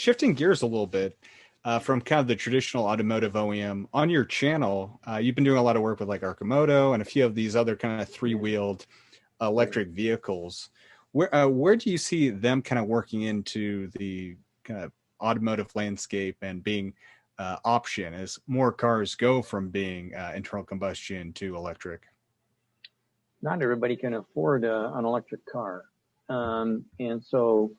shifting gears a little bit from kind of the traditional automotive OEM on your channel, you've been doing a lot of work with like Arcimoto and a few of these other kind of three-wheeled electric vehicles. Where do you see them kind of working into the kind of automotive landscape and being option as more cars go from being internal combustion to electric? Not everybody can afford an electric car. And so,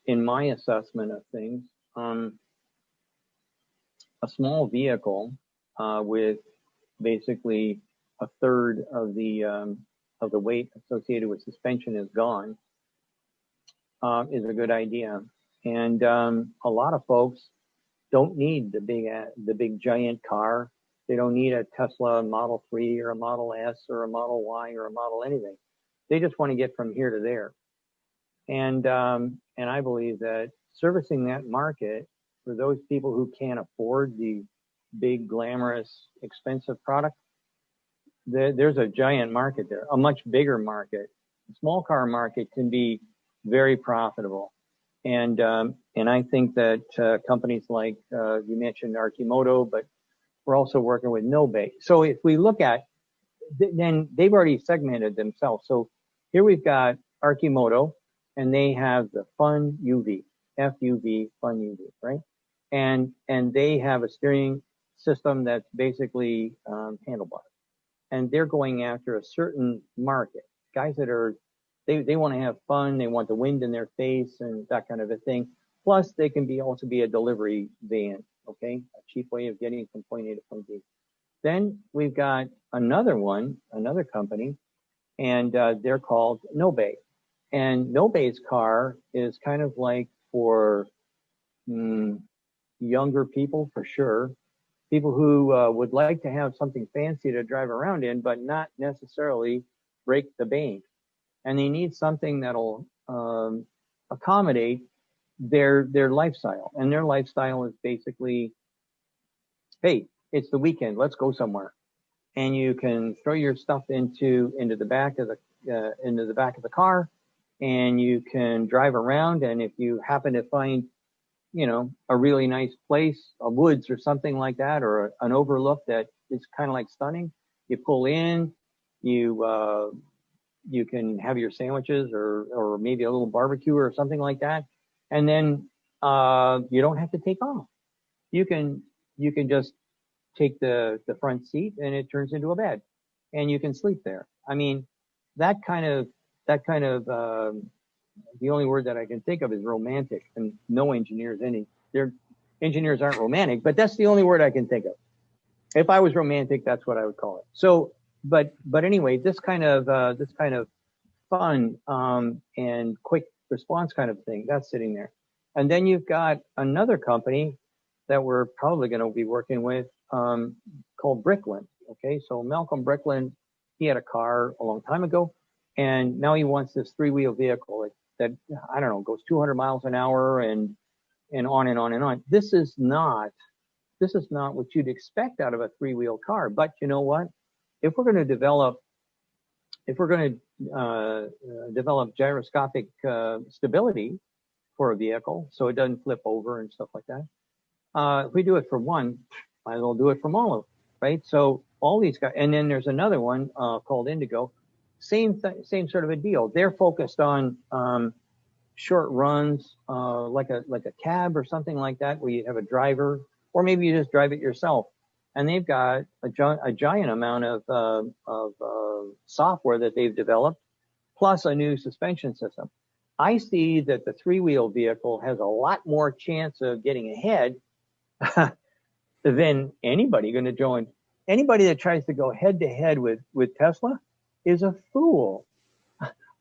in my assessment of things, a small vehicle with basically a third of the weight associated with suspension is gone is a good idea. And a lot of folks don't need the big giant car. They don't need a Tesla Model 3 or a Model S or a Model Y or a Model anything. They just want to get from here to there. And I believe that servicing that market for those people who can't afford the big, glamorous, expensive product, there's a giant market there, a much bigger market. The small car market can be very profitable. And I think that companies like you mentioned Arcimoto, but we're also working with No-Bay. So if we look at, then they've already segmented themselves. So here we've got Arcimoto, and they have the Fun UV, FUV, Fun UV, right? And they have a steering system that's basically handlebar, and they're going after a certain market. Guys that are they want to have fun, they want the wind in their face and that kind of a thing. Plus, they can also be a delivery van, okay, a cheap way of getting from point A to point B. Then we've got another company, and they're called No-Bay. And No-Bay's car is kind of like for younger people, for sure. People who would like to have something fancy to drive around in, but not necessarily break the bank. And they need something that'll accommodate their lifestyle. And their lifestyle is basically, hey, it's the weekend, let's go somewhere. And you can throw your stuff into the back of the car, and you can drive around. And if you happen to find, a really nice place, a woods or something like that, or an overlook that is kind of like stunning, you pull in, you can have your sandwiches or maybe a little barbecue or something like that. And then, you don't have to take off. You can just take the front seat, and it turns into a bed, and you can sleep there. I mean, that kind of, the only word that I can think of is romantic, and no engineers, their engineers aren't romantic, but that's the only word I can think of. If I was romantic, that's what I would call it. So, but anyway, this kind of fun, and quick response kind of thing, that's sitting there. And then you've got another company that we're probably going to be working with, called Bricklin. Okay. So Malcolm Bricklin, he had a car a long time ago, and now he wants this three-wheel vehicle that, I don't know, goes 200 miles an hour and on and on and on. This is not what you'd expect out of a three-wheel car. But you know what? If we're going to develop gyroscopic stability for a vehicle, so it doesn't flip over and stuff like that, if we do it for one, might as well do it from all of them, right? So all these guys, and then there's another one called Indigo. Same sort of a deal. They're focused on short runs, like a cab or something like that, where you have a driver, or maybe you just drive it yourself. And they've got a giant amount of software that they've developed, plus a new suspension system. I see that the three-wheel vehicle has a lot more chance of getting ahead than anybody going to join. Anybody that tries to go head to head with Tesla is a fool.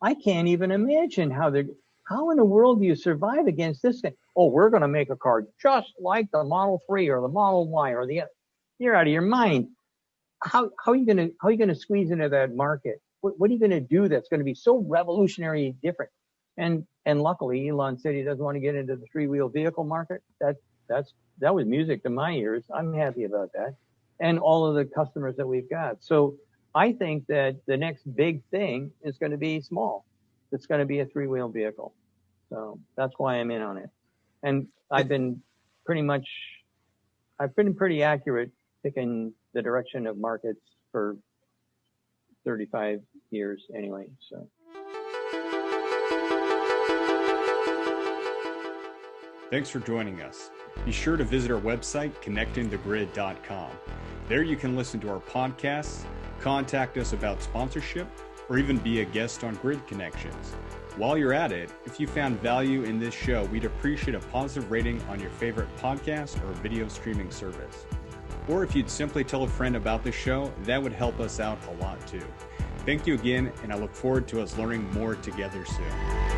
I can't even imagine how in the world do you survive against this thing? Oh, we're going to make a car just like the Model 3 or the Model Y or the other. You're out of your mind. How are you going to squeeze into that market? What are you going to do that's going to be so revolutionary different? And luckily, Elon said he doesn't want to get into the three-wheel vehicle market. That was music to my ears. I'm happy about that, and all of the customers that we've got. So I think that the next big thing is going to be small. It's going to be a three-wheel vehicle. So that's why I'm in on it. And I've been pretty accurate picking the direction of markets for 35 years anyway. So. Thanks for joining us. Be sure to visit our website, connectingthegrid.com. There you can listen to our podcasts, contact us about sponsorship, or even be a guest on Grid Connections. While you're at it, if you found value in this show, we'd appreciate a positive rating on your favorite podcast or video streaming service. Or if you'd simply tell a friend about the show, that would help us out a lot too. Thank you again, and I look forward to us learning more together soon.